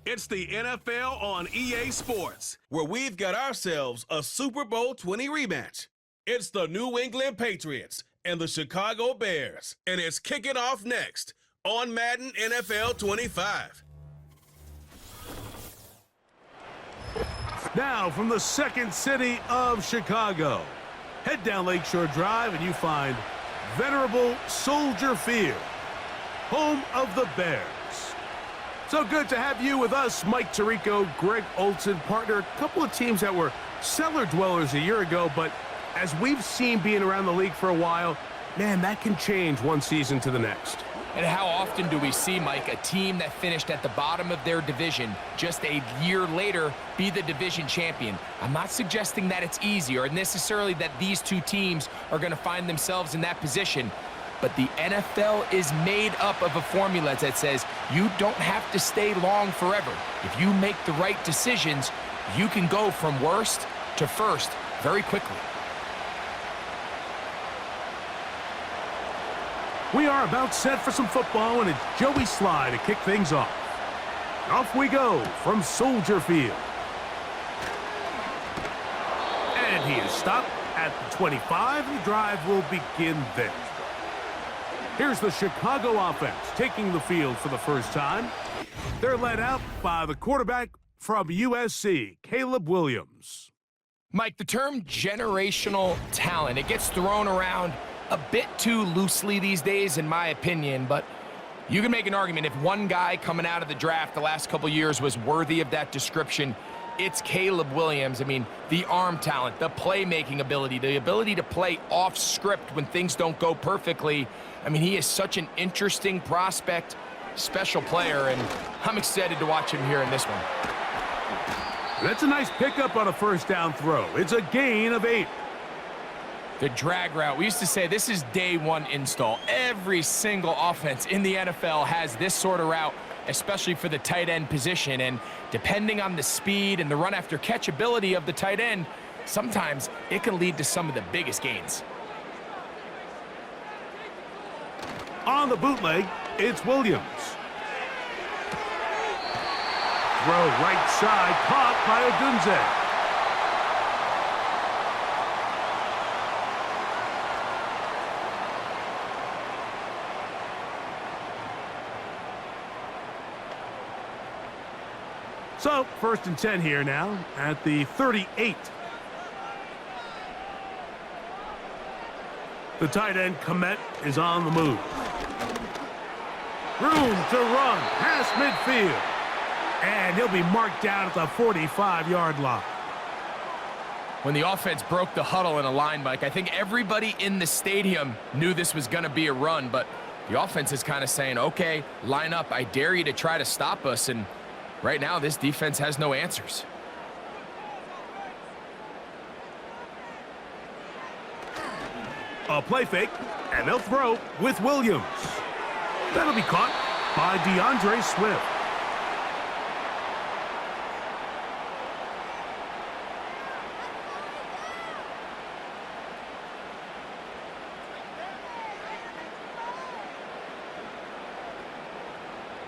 It's the NFL on EA Sports, where we've got ourselves a Super Bowl 20 rematch. It's the New England Patriots and the Chicago Bears, and it's kicking off next on Madden NFL 25. Now from the second city of Chicago, head down Lakeshore Drive and you find venerable Soldier Field, home of the Bears. So good to have you with us, Mike Tirico, Greg Olson, partner. A couple of teams that were cellar dwellers a year ago, but as we've seen being around the league for a while, man, that can change one season to the next. And how often do we see, Mike, a team that finished at the bottom of their division just a year later be the division champion? I'm not suggesting that it's easy or necessarily that these two teams are going to find themselves in that position. But the NFL is made up of a formula that says you don't have to stay long forever. If you make the right decisions, you can go from worst to first very quickly. We are about set for some football, and it's Joey Sly to kick things off. Off we go from Soldier Field. And he is stopped at the 25, and the drive will begin there. Here's the Chicago offense taking the field for the first time. They're led out by the quarterback from USC, Caleb Williams. Mike, the term generational talent, it gets thrown around a bit too loosely these days, in my opinion, but you can make an argument if one guy coming out of the draft the last couple years was worthy of that description, it's Caleb Williams. I mean, the arm talent, the playmaking ability, the ability to play off script when things don't go perfectly. I mean, he is such an interesting prospect, special player, and I'm excited to watch him here in this one. That's a nice pickup on a first down throw. It's a gain of 8. The drag route, we used to say this is day one install. Every single offense in the NFL has this sort of route, especially for the tight end position. And depending on the speed and the run after catch ability of the tight end, sometimes it can lead to some of the biggest gains. On the bootleg, it's Williams. Throw right side, caught by Odunze. So, 1st and 10 here now at the 38. The tight end, Komet, is on the move. Room to run past midfield. And he'll be marked down at the 45-yard line. When the offense broke the huddle in a line, Mike, I think everybody in the stadium knew this was going to be a run, but the offense is kind of saying, okay, line up. I dare you to try to stop us, and right now, this defense has no answers. A play fake, and they'll throw with Williams. That'll be caught by DeAndre Swift.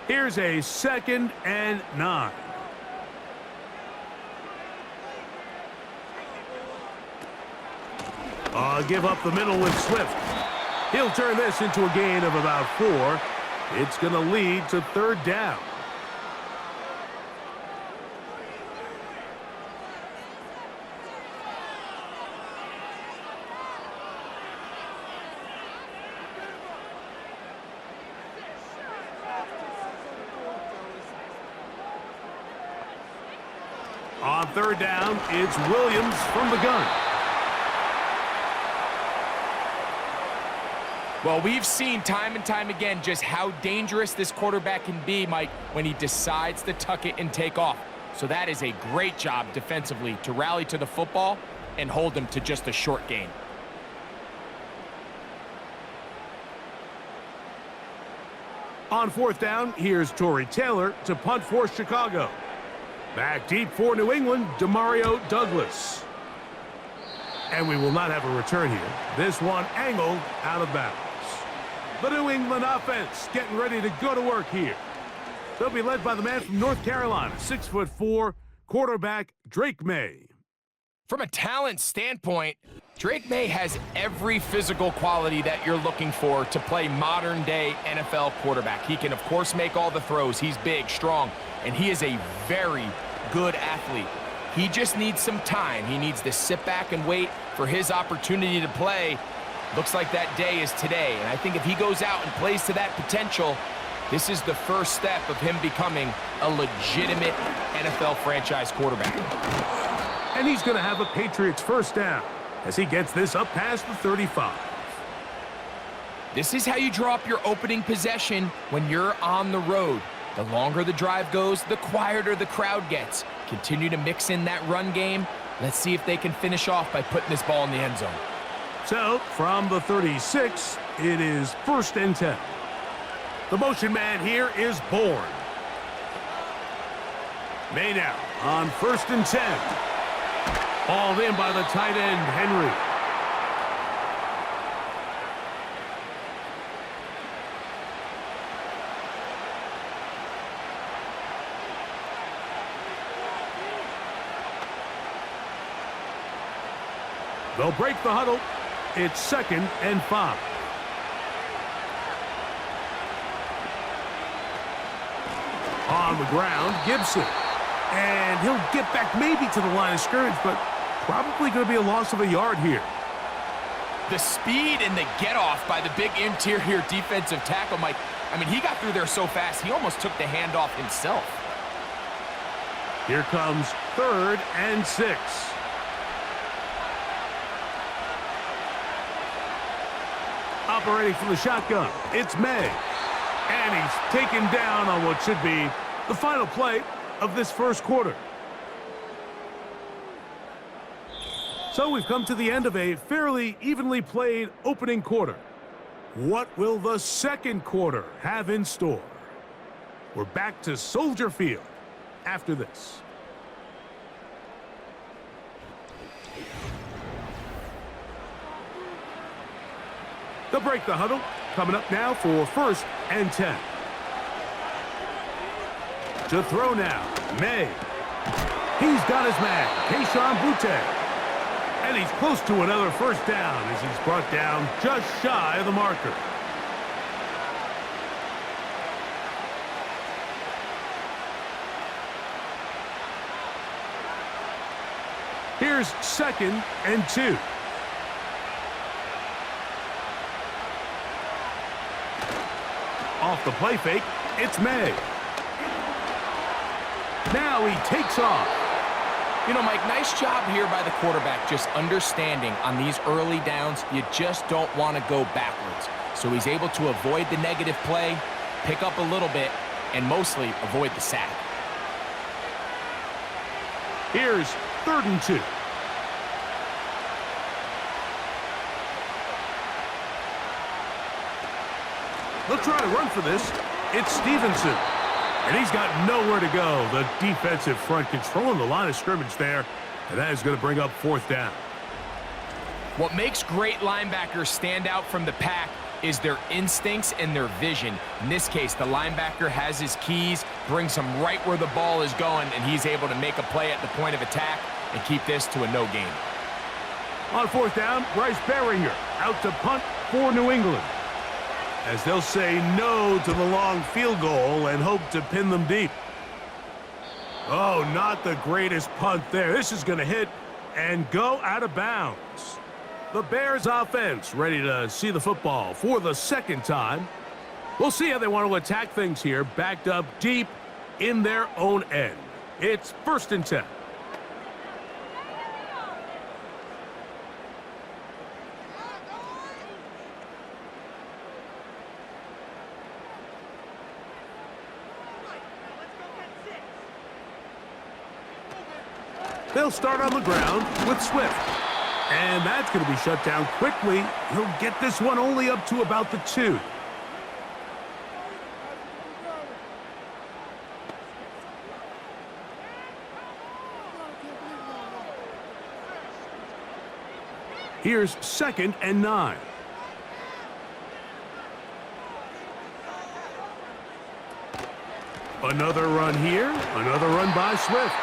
Here's a 2nd and 9. Give up the middle with Swift. He'll turn this into a gain of about 4. It's going to lead to 3rd down. On 3rd down, it's Williams from the gun. Well, we've seen time and time again just how dangerous this quarterback can be, Mike, when he decides to tuck it and take off. So that is a great job defensively to rally to the football and hold him to just a short gain. On 4th down, here's Torrey Taylor to punt for Chicago. Back deep for New England, Demario Douglas. And we will not have a return here. This one angled out of bounds. The New England offense getting ready to go to work here. They'll be led by the man from North Carolina, 6'4", quarterback Drake May. From a talent standpoint, Drake May has every physical quality that you're looking for to play modern-day NFL quarterback. He can, of course, make all the throws. He's big, strong, and he is a very good athlete. He just needs some time. He needs to sit back and wait for his opportunity to play. Looks like that day is today, and I think if he goes out and plays to that potential, this is the first step of him becoming a legitimate NFL franchise quarterback. And he's going to have a Patriots first down as he gets this up past the 35. This is how you draw up your opening possession when you're on the road. The longer the drive goes, the quieter the crowd gets. Continue to mix in that run game. Let's see if they can finish off by putting this ball in the end zone. So, from the 36, it is 1st and 10. The motion man here is Bourne. May now on 1st and 10. Hauled in by the tight end, Henry. They'll break the huddle. It's 2nd and 5. On the ground, Gibson. And he'll get back maybe to the line of scrimmage, but probably going to be a loss of a yard here. The speed and the get-off by the big interior defensive tackle, Mike. I mean, he got through there so fast, he almost took the handoff himself. Here comes 3rd and 6. Operating from the shotgun, it's May. And he's taken down on what should be the final play of this first quarter. So we've come to the end of a fairly evenly played opening quarter. What will the second quarter have in store? We're back to Soldier Field after this. They'll break the huddle. Coming up now for 1st and 10. To throw now, May. He's got his man, Keyshawn Boutte. And he's close to another first down as he's brought down just shy of the marker. Here's 2nd and 2. Off the play fake, it's May. Now he takes off. You know, Mike, nice job here by the quarterback, just understanding on these early downs, you just don't want to go backwards. So he's able to avoid the negative play, pick up a little bit, and mostly avoid the sack. Here's 3rd and 2. They'll try to run for this. It's Stevenson. And he's got nowhere to go. The defensive front controlling the line of scrimmage there. And that is going to bring up 4th down. What makes great linebackers stand out from the pack is their instincts and their vision. In this case, the linebacker has his keys, brings him right where the ball is going, and he's able to make a play at the point of attack and keep this to a no gain. On 4th down, Bryce Baringer out to punt for New England, as they'll say no to the long field goal and hope to pin them deep. Oh, not the greatest punt there. This is going to hit and go out of bounds. The Bears offense ready to see the football for the 2nd time. We'll see how they want to attack things here, backed up deep in their own end. It's 1st and 10. They'll start on the ground with Swift. And that's going to be shut down quickly. He'll get this one only up to about the 2. Here's 2nd and 9. Another run here, another run by Swift.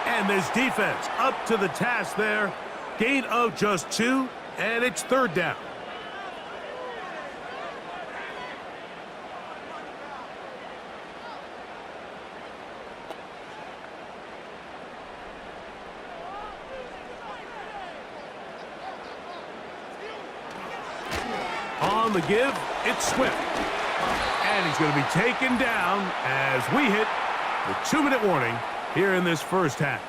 And this defense up to the task there. Gain of just 2, and it's third down. On the give, it's Swift. And he's going to be taken down as we hit the 2-minute warning here in this first half.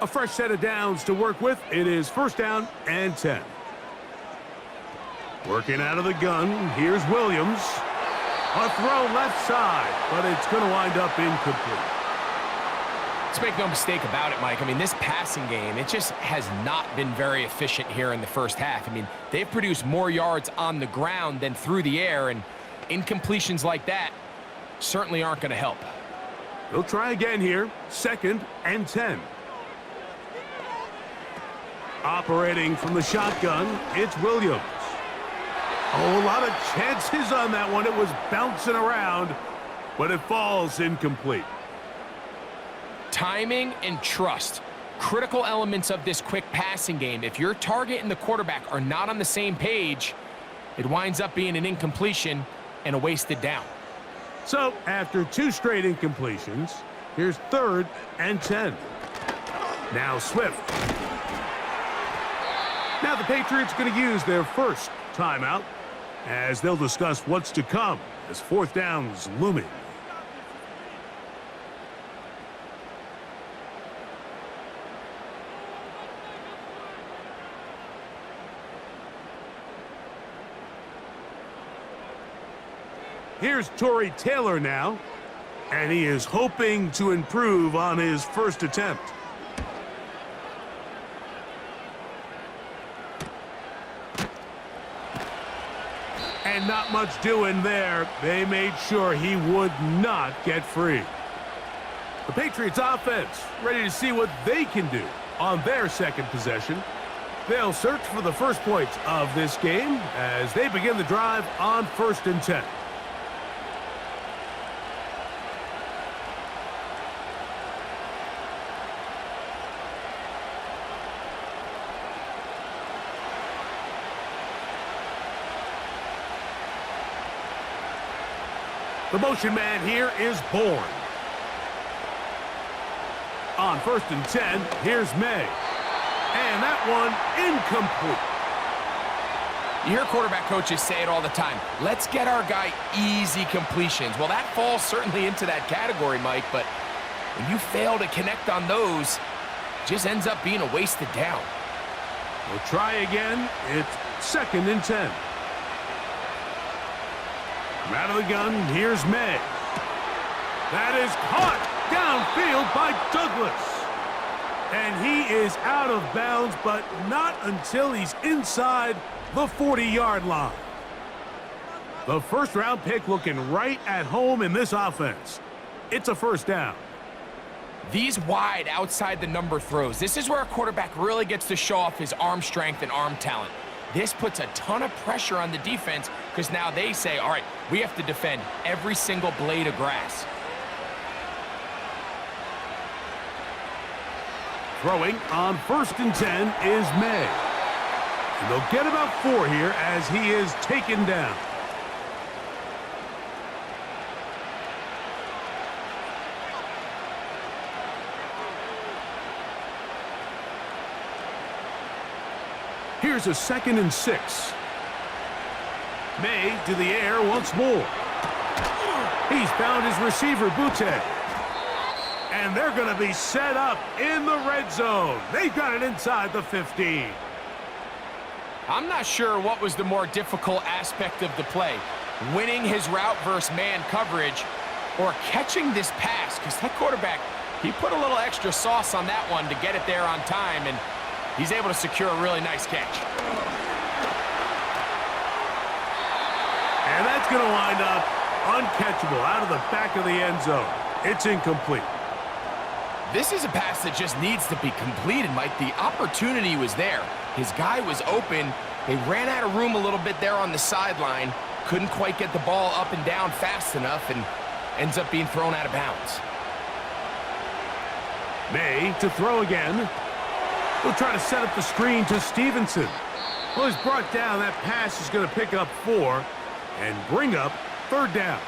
A fresh set of downs to work with. It is first down and 10. Working out of the gun, here's Williams. A throw left side, but it's going to wind up incomplete. Let's make no mistake about it, Mike. I mean, this passing game, it just has not been very efficient here in the first half. I mean, they've produced more yards on the ground than through the air, and incompletions like that certainly aren't going to help. They'll try again here, second and 10. Operating from the shotgun, it's Williams. Oh, a lot of chances on that one. It was bouncing around, but it falls incomplete. Timing and trust, critical elements of this quick passing game. If your target and the quarterback are not on the same page, it winds up being an incompletion and a wasted down. So, after 2 straight incompletions, here's third and 10. Now Swift. Now the Patriots going to use their first timeout as they'll discuss what's to come as fourth down's looming. Here's Torrey Taylor now, and he is hoping to improve on his first attempt. And not much doing there. They made sure he would not get free. The Patriots offense ready to see what they can do on their second possession. They'll search for the first points of this game as they begin the drive on first and 10. The motion man here is Bourne. On first and 10, here's May. And that one incomplete. You hear quarterback coaches say it all the time. Let's get our guy easy completions. Well, that falls certainly into that category, Mike, but when you fail to connect on those, it just ends up being a wasted down. We'll try again. It's second and 10. Out of the gun, here's May. That is caught downfield by Douglas. And he is out of bounds, but not until he's inside the 40-yard line. The first-round pick looking right at home in this offense. It's a first down. These wide outside the number throws, this is where a quarterback really gets to show off his arm strength and arm talent. This puts a ton of pressure on the defense because now they say, all right, we have to defend every single blade of grass. Throwing on first and 10 is May. And they'll get about 4 here as he is taken down. Here's a second and 6. May to the air once more. He's found his receiver, Butte. And they're going to be set up in the red zone. They've got it inside the 15. I'm not sure what was the more difficult aspect of the play, winning his route versus man coverage or catching this pass, because that quarterback, he put a little extra sauce on that one to get it there on time, and he's able to secure a really nice catch. And that's going to wind up uncatchable out of the back of the end zone. It's incomplete. This is a pass that just needs to be completed, Mike. The opportunity was there. His guy was open. They ran out of room a little bit there on the sideline. Couldn't quite get the ball up and down fast enough and ends up being thrown out of bounds. May to throw again. He'll try to set up the screen to Stevenson. Well, he's brought down. That pass is going to pick up 4 and bring up 3rd down.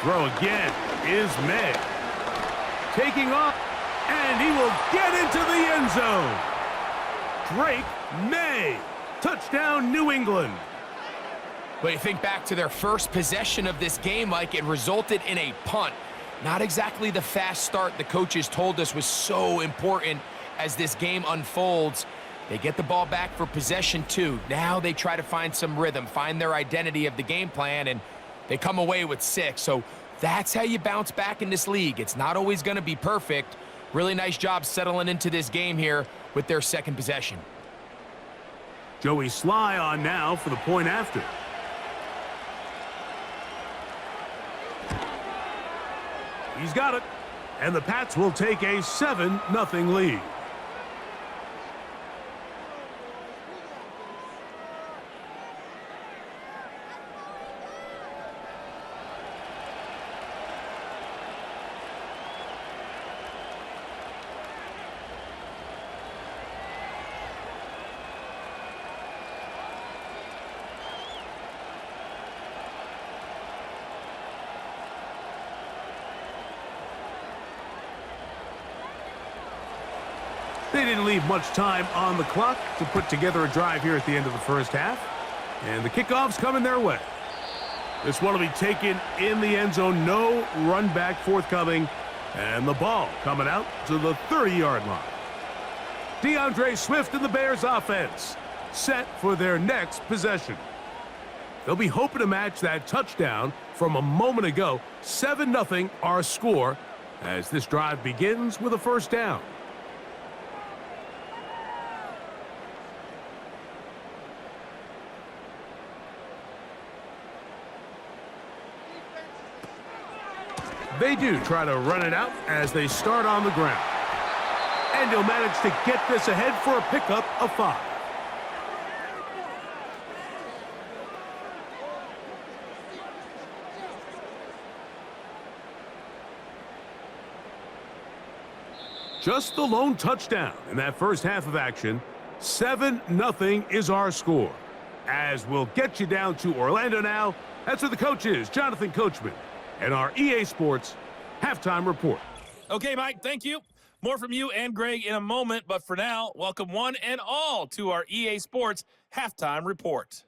Throw again is May. Taking off, and he will get into the end zone. Drake May. Touchdown, New England. But you think back to their first possession of this game, Mike, it resulted in a punt. Not exactly the fast start the coaches told us was so important as this game unfolds. They get the ball back for possession 2. Now they try to find some rhythm, find their identity of the game plan, and they come away with 6. So that's how you bounce back in this league. It's not always going to be perfect. Really nice job settling into this game here with their second possession. Joey Sly on now for the point after. He's got it. And the Pats will take a 7-0 lead. They didn't leave much time on the clock to put together a drive here at the end of the first half. And the kickoff's coming their way. This one will be taken in the end zone. No run back forthcoming. And the ball coming out to the 30-yard line. DeAndre Swift and the Bears offense set for their next possession. They'll be hoping to match that touchdown from a moment ago. 7-0 our score as this drive begins with a first down. They do try to run it out as they start on the ground. And he'll manage to get this ahead for a pickup of 5. Just the lone touchdown in that first half of action. 7-0 is our score. As we'll get you down to Orlando now. That's where the coach is, Jonathan Coachman. And our EA Sports halftime report. Okay, Mike, thank you. More from you and Greg in a moment, but for now, welcome one and all to our EA Sports halftime report.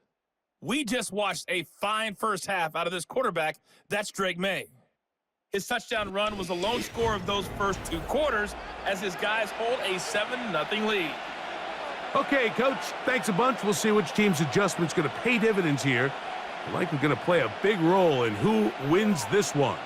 We just watched a fine first half out of this quarterback. That's Drake May. His touchdown run was the lone score of those first 2 quarters as his guys hold a 7-0 lead. Okay, Coach, thanks a bunch. We'll see which team's adjustment's going to pay dividends here. Likely going to play a big role in who wins this one.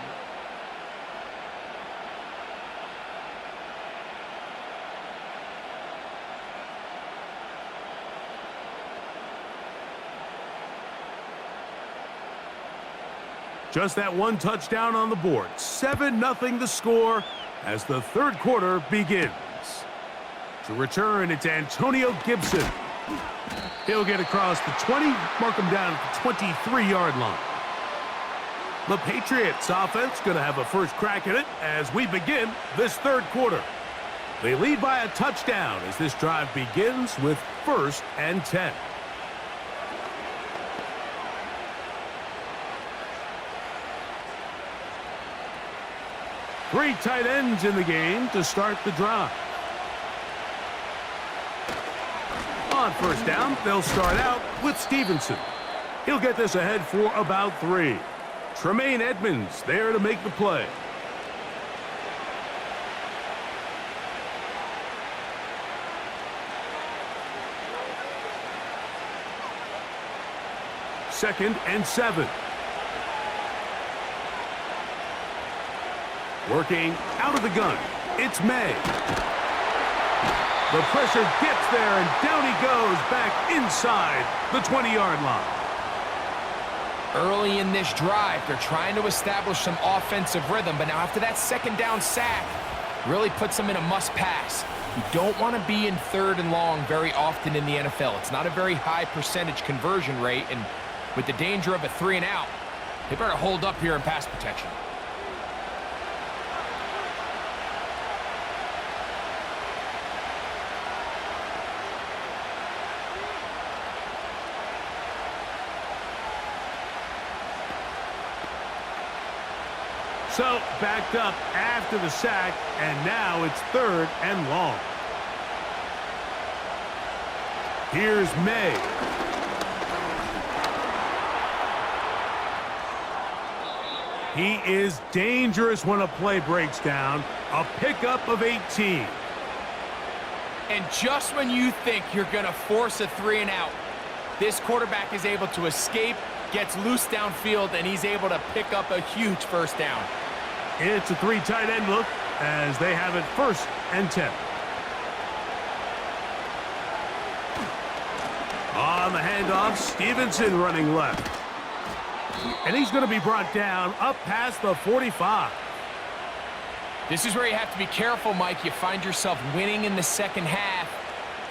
Just that one touchdown on the board. 7-0 the score as the third quarter begins. To return, it's Antonio Gibson. He'll get across the 20, mark him down at the 23-yard line. The Patriots offense going to have a first crack at it as we begin this third quarter. They lead by a touchdown as this drive begins with 1st and 10. Three tight ends in the game to start the drive. On first down, they'll start out with Stevenson. He'll get this ahead for about 3. Tremaine Edmonds there to make the play. 2nd and 7. Working out of the gun, it's May. The pressure gets there, and down he goes back inside the 20-yard line. Early in this drive, they're trying to establish some offensive rhythm, but now after that 2nd down sack, really puts them in a must-pass. You don't want to be in 3rd and long very often in the NFL. It's not a very high percentage conversion rate, and with the danger of a 3-and-out, they better hold up here in pass protection. So, backed up after the sack, and now it's 3rd and long. Here's May. He is dangerous when a play breaks down. A pickup of 18. And just when you think you're going to force a 3-and-out, this quarterback is able to escape, gets loose downfield, and he's able to pick up a huge 1st down. It's a 3 tight end look as they have it 1st and 10. On the handoff, Stevenson running left. And he's going to be brought down up past the 45. This is where you have to be careful, Mike. You find yourself winning in the 2nd half.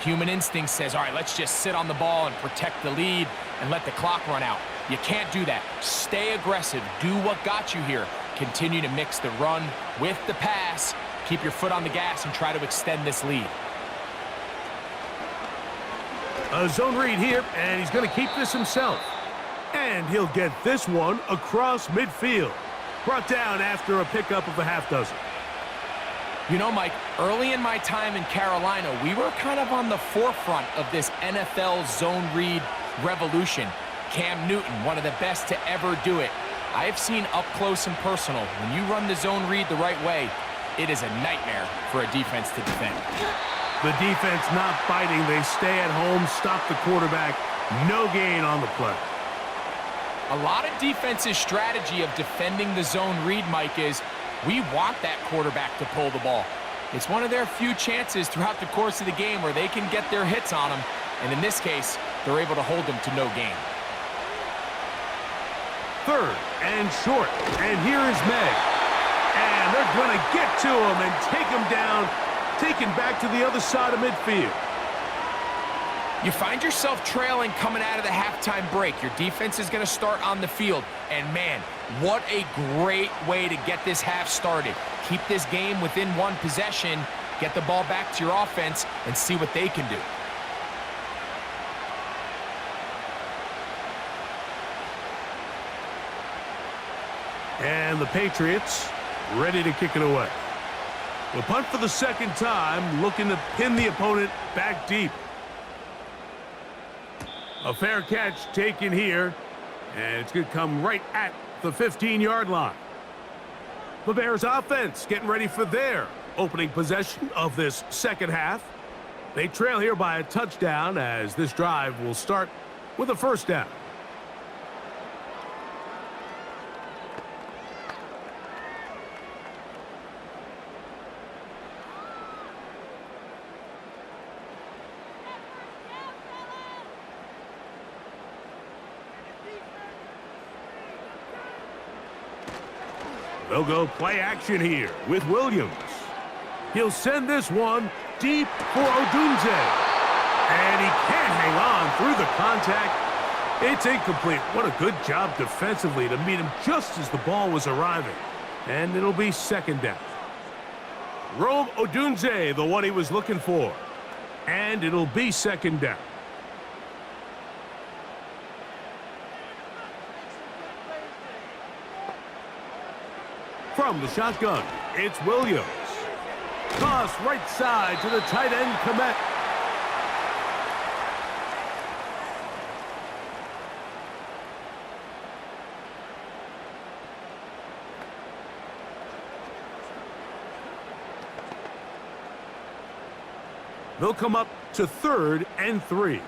Human instinct says, all right, let's just sit on the ball and protect the lead and let the clock run out. You can't do that. Stay aggressive. Do what got you here. Continue to mix the run with the pass. Keep your foot on the gas and try to extend this lead. A zone read here, and he's going to keep this himself. And he'll get this one across midfield. Brought down after a pickup of a half dozen. You know, Mike, early in my time in Carolina, we were kind of on the forefront of this NFL zone read revolution. Cam Newton, one of the best to ever do it. I have seen up close and personal, when you run the zone read the right way, it is a nightmare for a defense to defend. The defense not biting. They stay at home, stop the quarterback. No gain on the play. A lot of defense's strategy of defending the zone read, Mike, is we want that quarterback to pull the ball. It's one of their few chances throughout the course of the game where they can get their hits on him, and in this case, they're able to hold him to no gain. 3rd and short, and here is May. And they're going to get to him and take him down, taken back to the other side of midfield. You find yourself trailing coming out of the halftime break. Your defense is going to start on the field. And, man, what a great way to get this half started. Keep this game within 1 possession, get the ball back to your offense, and see what they can do. And the Patriots ready to kick it away. The punt for the 2nd time, looking to pin the opponent back deep. A fair catch taken here, and it's going to come right at the 15-yard line. The Bears offense getting ready for their opening possession of this 2nd half. They trail here by a touchdown as this drive will start with a 1st down. They'll go play action here with Williams. He'll send this one deep for Odunze. And he can't hang on through the contact. It's incomplete. What a good job defensively to meet him just as the ball was arriving. And it'll be 2nd down. Rome Odunze, the one he was looking for. And it'll be 2nd down. From the shotgun, it's Williams. Toss right side to the tight end, Komet. They'll come up to 3rd and 3.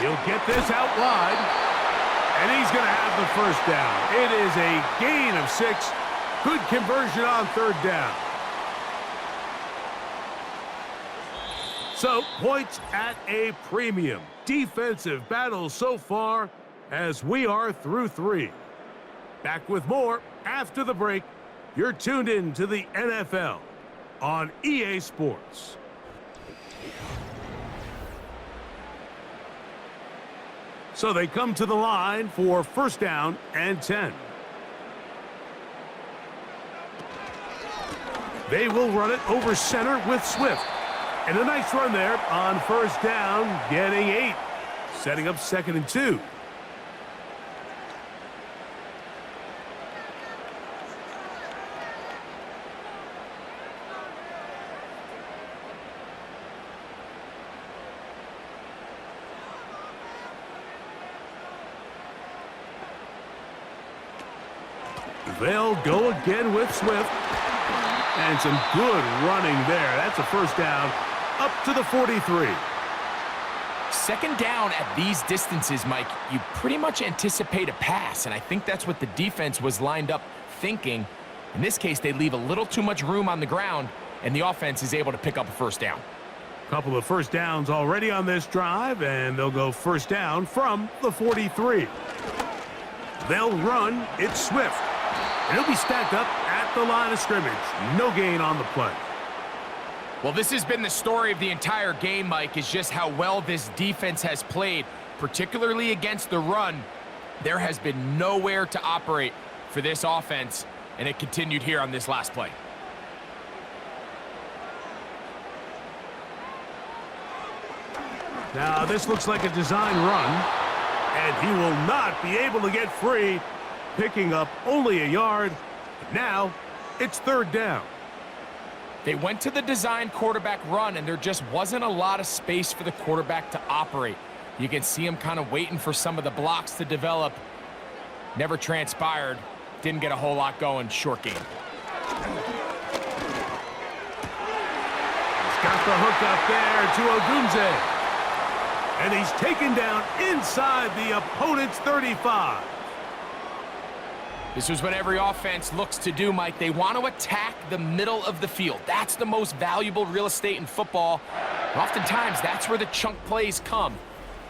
He'll get this out wide, and he's going to have the first down. It is a gain of 6. Good conversion on third down. So, points at a premium. Defensive battle so far as we are through 3. Back with more after the break. You're tuned in to the NFL on EA Sports. So they come to the line for first down and 10. They will run it over center with Swift. And a nice run there on first down, getting 8. Setting up 2nd and 2. They'll go again with Swift. And some good running there. That's a first down up to the 43. Second down at these distances, Mike, you pretty much anticipate a pass, and I think that's what the defense was lined up thinking. In this case, they leave a little too much room on the ground, and the offense is able to pick up a first down. Couple of first downs already on this drive, and they'll go first down from the 43. They'll run. It's Swift. And he'll be stacked up at the line of scrimmage. No gain on the play. Well, this has been the story of the entire game, Mike, is just how well this defense has played, particularly against the run. There has been nowhere to operate for this offense, and it continued here on this last play. Now, this looks like a design run, and he will not be able to get free, picking up only a yard. Now, it's third down. They went to the design quarterback run, and there just wasn't a lot of space for the quarterback to operate. You can see him kind of waiting for some of the blocks to develop. Never transpired. Didn't get a whole lot going. Short game. He's got the hook up there to Ogunze. And he's taken down inside the opponent's 35. This is what every offense looks to do, Mike. They want to attack the middle of the field. That's the most valuable real estate in football. And oftentimes, that's where the chunk plays come.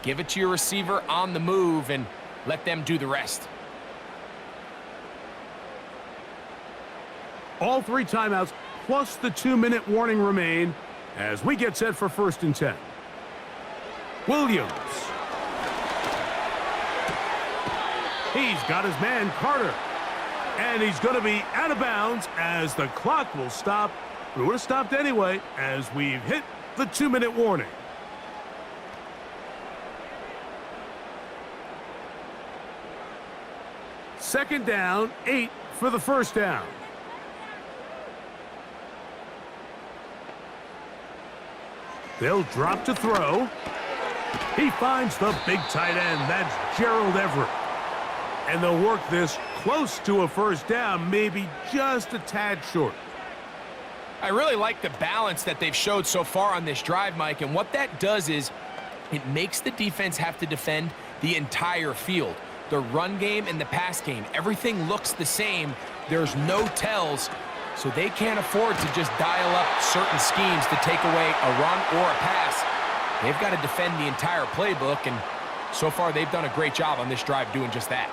Give it to your receiver on the move and let them do the rest. All 3 timeouts plus the 2-minute warning remain as we get set for first and 10. Williams. He's got his man Carter. And he's going to be out of bounds as the clock will stop. It would have stopped anyway as we've hit the 2-minute warning. Second down, 8 for the first down. They'll drop to throw. He finds the big tight end. That's Gerald Everett. And they'll work this close to a first down, maybe just a tad short. I really like the balance that they've showed so far on this drive, Mike, and what that does is it makes the defense have to defend the entire field. The run game and the pass game, everything looks the same. There's no tells, so they can't afford to just dial up certain schemes to take away a run or a pass. They've got to defend the entire playbook, and so far they've done a great job on this drive doing just that.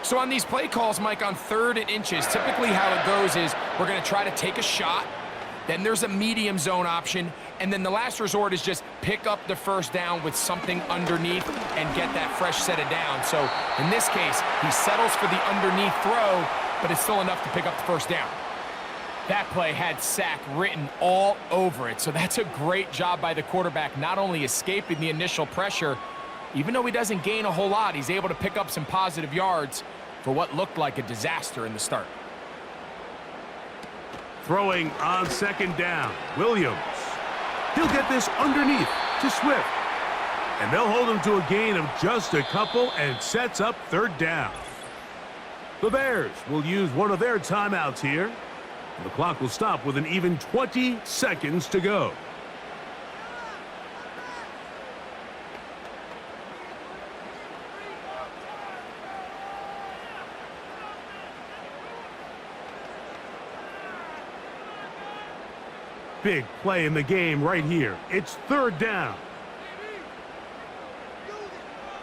So on these play calls, Mike, on 3rd and inches, typically how it goes is we're going to try to take a shot, then there's a medium zone option, and then the last resort is just pick up the first down with something underneath and get that fresh set of downs. So in this case, he settles for the underneath throw, but it's still enough to pick up the first down. That play had sack written all over it, so that's a great job by the quarterback, not only escaping the initial pressure, even though he doesn't gain a whole lot, he's able to pick up some positive yards for what looked like a disaster in the start. Throwing on second down, Williams. He'll get this underneath to Swift. And they'll hold him to a gain of just a couple and sets up third down. The Bears will use one of their timeouts here. And the clock will stop with an even 20 seconds to go. big play in the game right here. It's third down.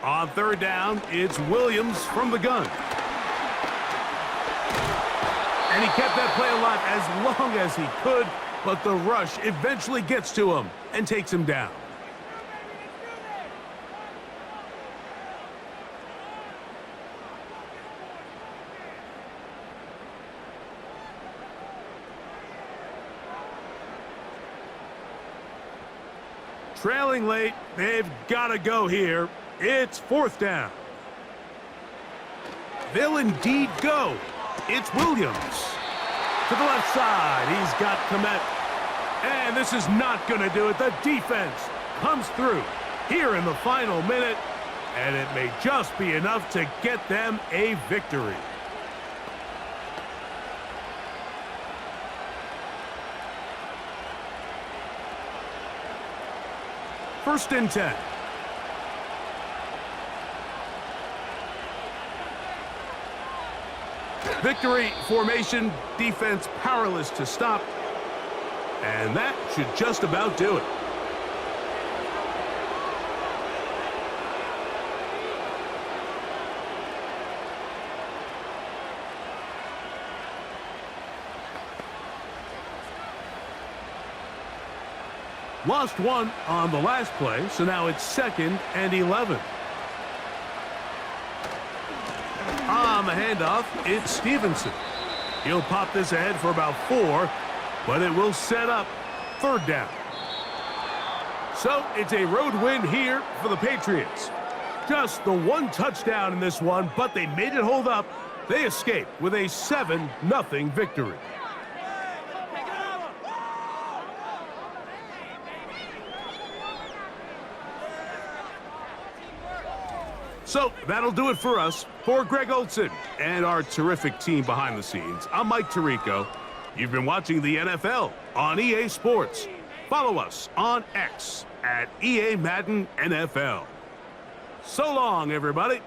On third down, it's Williams from the gun. And he kept that play alive as long as he could, but the rush eventually gets to him and takes him down. Trailing late, they've got to go here. It's fourth down. They'll indeed go. It's Williams. To the left side, he's got Komet. And this is not going to do it. The defense comes through here in the final minute, and it may just be enough to get them a victory. First and 10. Victory formation, defense powerless to stop. And that should just about do it. Lost one on the last play, so now it's 2nd and 11. On the handoff, it's Stevenson. He'll pop this ahead for about 4, but it will set up third down. So it's a road win here for the Patriots. Just the one touchdown in this one, but they made it hold up. They escaped with a 7-0 victory. So that'll do it for us. For Greg Olson and our terrific team behind the scenes, I'm Mike Tirico. You've been watching the NFL on EA Sports. Follow us on X at EA Madden NFL. So long, everybody.